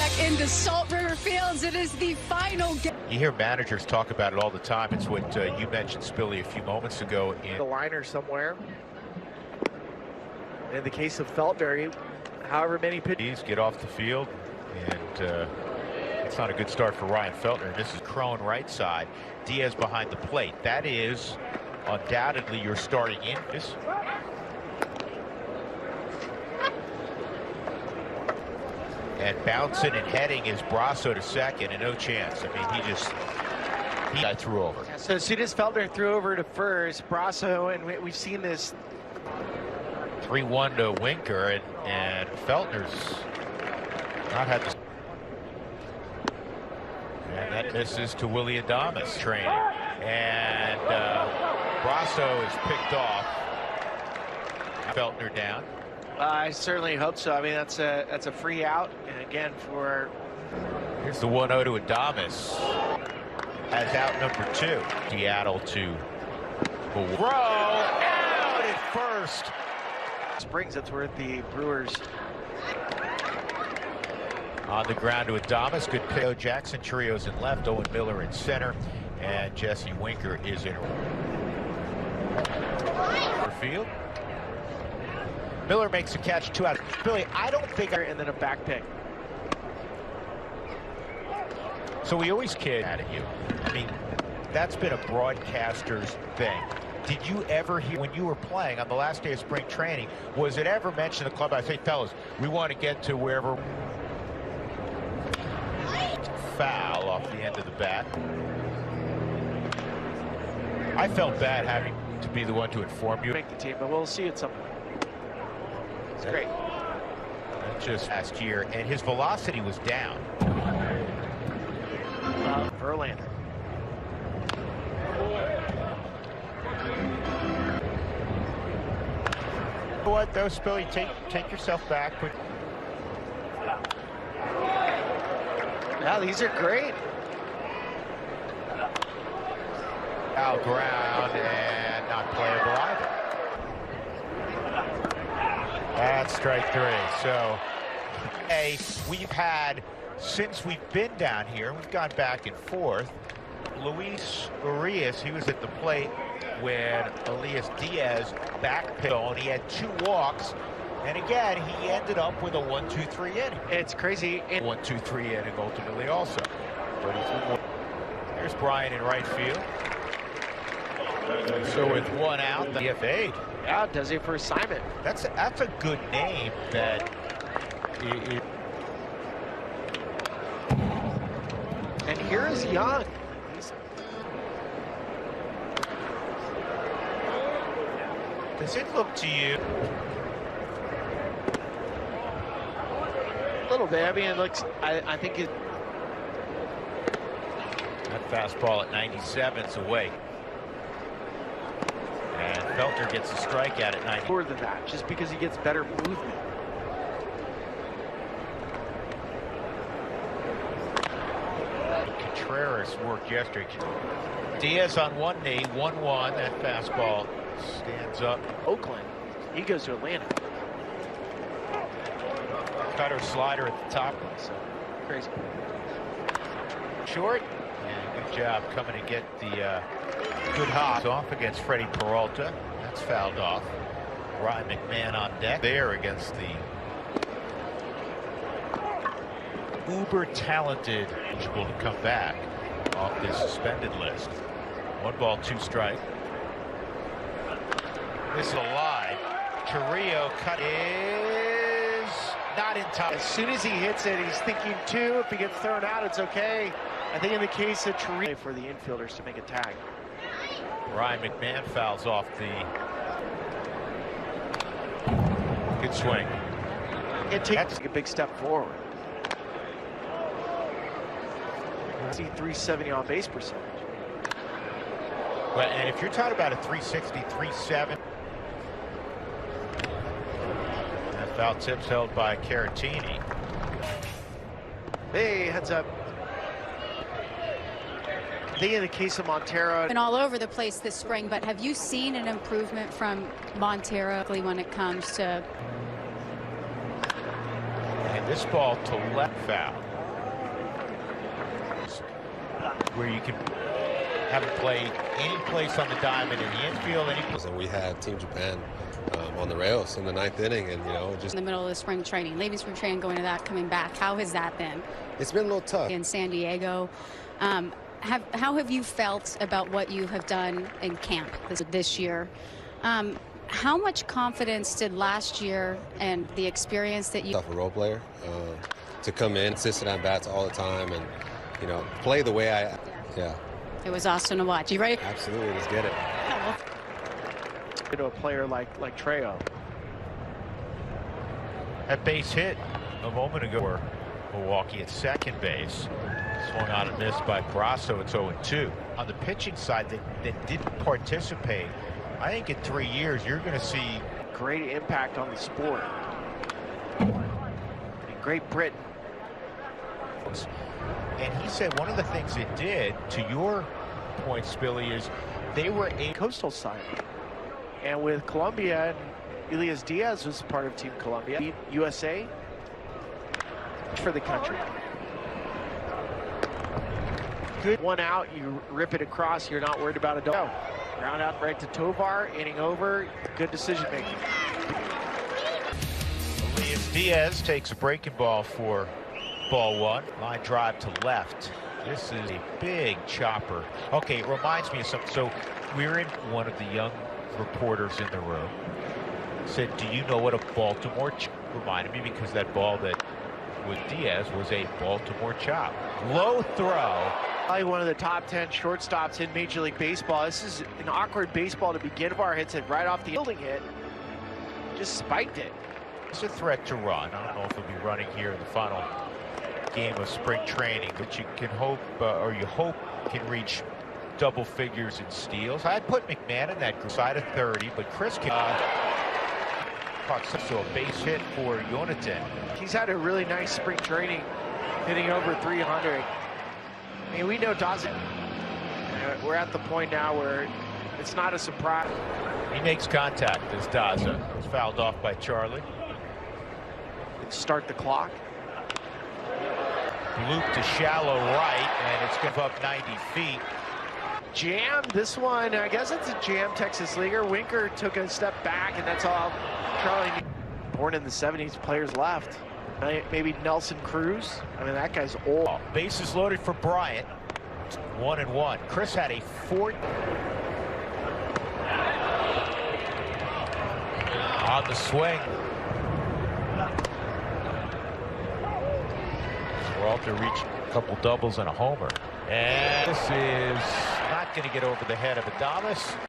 back into Salt River Fields. It is the final game. You hear managers talk about it all the time. It's what you mentioned, Spilly, a few moments ago. The liner somewhere. In the case of Feltberry, however many pitches get off the field, and it's not a good start for Ryan Feltner. This is Crone right side, Diaz behind the plate. That is undoubtedly your starting in this. And bouncing and heading is Brasso to second, and no chance. I mean, he got threw over. So as soon as Feltner threw over to first, Brasso, and we've seen this. 3-1 to Winker, and Feltner's not had the. And that misses to Willie Adames training. And Brasso is picked off. Feltner down. I certainly hope so. I mean, that's a free out. And again, for. Here's the 1-0 to Adames. As out number 2. Seattle to throw out at first. Springs, that's where the Brewers. On the ground to Adames. Good pick. Jackson Trios in left. Owen Miller in center. And Jesse Winker is in field. Miller makes a catch, 2 out. Billy, I don't think. And then a back pick. So we always kid out of you. I mean, that's been a broadcaster's thing. Did you ever hear, when you were playing on the last day of spring training, was it ever mentioned in the club? I say, fellas, we want to get to wherever. Foul off the end of the bat. I felt bad having to be the one to inform you. Make the team, but we'll see at some point. It's great. Just last year, and his velocity was down. Verlander. You know what, though, Spilly, take yourself back. But Yeah, these are great. Foul ground and not playable either. That's strike 3. So, we've had, since we've been down here, we've gone back and forth. Luis Urias, he was at the plate when Elias Diaz backpedaled. He had 2 walks, and again, he ended up with a 1-2-3 inning. It's crazy. 1-2-3 inning ultimately also. Here's Brian in right field. So with 1 out, the DFA'd. Yeah, does it for assignment. That's a good name. That. And here is Young. Does it look to you? A little bit. I mean, it looks. I think it. That fastball at 97's away. And Feltner gets a strikeout at 90. More than that, just because he gets better movement. Contreras worked yesterday. Diaz on 1 knee, 1-1. That fastball stands up. Oakland, he goes to Atlanta. Cutter slider at the top. So crazy. Short. And good job coming to get the good hop off against Freddie Peralta. That's fouled off. Ryan McMahon on deck there against the uber talented eligible to come back off this suspended list. 1 ball, 2 strike. This is alive. Torrio cut is not in time. As soon as he hits it, he's thinking 2. If he gets thrown out, it's okay. I think in the case of Torrio, for the infielders to make a tag. Ryan McMahon fouls off the. Good swing. It takes a big step forward. See 370 on base percentage. Well, and if you're talking about a 360, 370. That foul tip's held by Caratini. Hey, heads up. I think in the case of Montero. Been all over the place this spring, but have you seen an improvement from Montero when it comes to. And this ball to left foul. where you can have him play any place on the diamond, in the infield, any place. And we had Team Japan on the rails in the 9th inning, and just In the middle of the spring training, leaving spring training, going to that, coming back. How has that been? it's been a little tough. In San Diego, how have you felt about what you have done in camp this year? How much confidence did last year and the experience that you... Tough a role player to come in, assistant at bats all the time, and play the way I. Yeah. It was awesome to watch. You ready? Absolutely, let's get it. To a player like Trejo. That base hit a moment ago for Milwaukee at second base. Swung on and missed by Brasso. It's 0-2. On the pitching side that didn't participate, I think in 3 years you're going to see Great impact on the sport. And Great Britain. And he said one of the things it did, to your point, Spilly, is they were a Coastal side. And with Colombia, and Elias Diaz was part of Team Colombia. Beat USA for the country. Good one out, you rip it across, you're not worried about a dog. Ground out right to Tovar, inning over, good decision making. Elias Diaz takes a breaking ball for ball one. Line drive to left. This is a big chopper. Okay, it reminds me of something. So we're in one of the young reporters in the room. Said, do you know what a Baltimore chop? Reminded me because that ball that with Diaz was a Baltimore chop. Low throw. Probably one of the top 10 shortstops in Major League Baseball. This is an awkward baseball to begin. Bar hits it right off the fielding hit. Just spiked it. It's a threat to run. I don't know if he'll be running here in the final game of spring training, but you can hope, or you hope, can reach double figures in steals. I'd put McMahon in that group side of 30, but Chris can caught so a base hit for Jonathan. He's had a really nice spring training, hitting over 300. I mean, we know Dawson. We're at the point now where it's not a surprise. He makes contact as Daza. It's fouled off by Charlie. Start the clock. Loop to shallow right, and it's going up 90 feet. Jam, this one, I guess it's a jam Texas leaguer. Winker took a step back, and that's all Charlie needed. Born in the 70s, players left. Maybe Nelson Cruz. I mean, that guy's old. Bases loaded for Bryant. 1-1. Chris had a 4. On the swing. Walter reached a couple doubles and a homer. And this is not going to get over the head of Adames.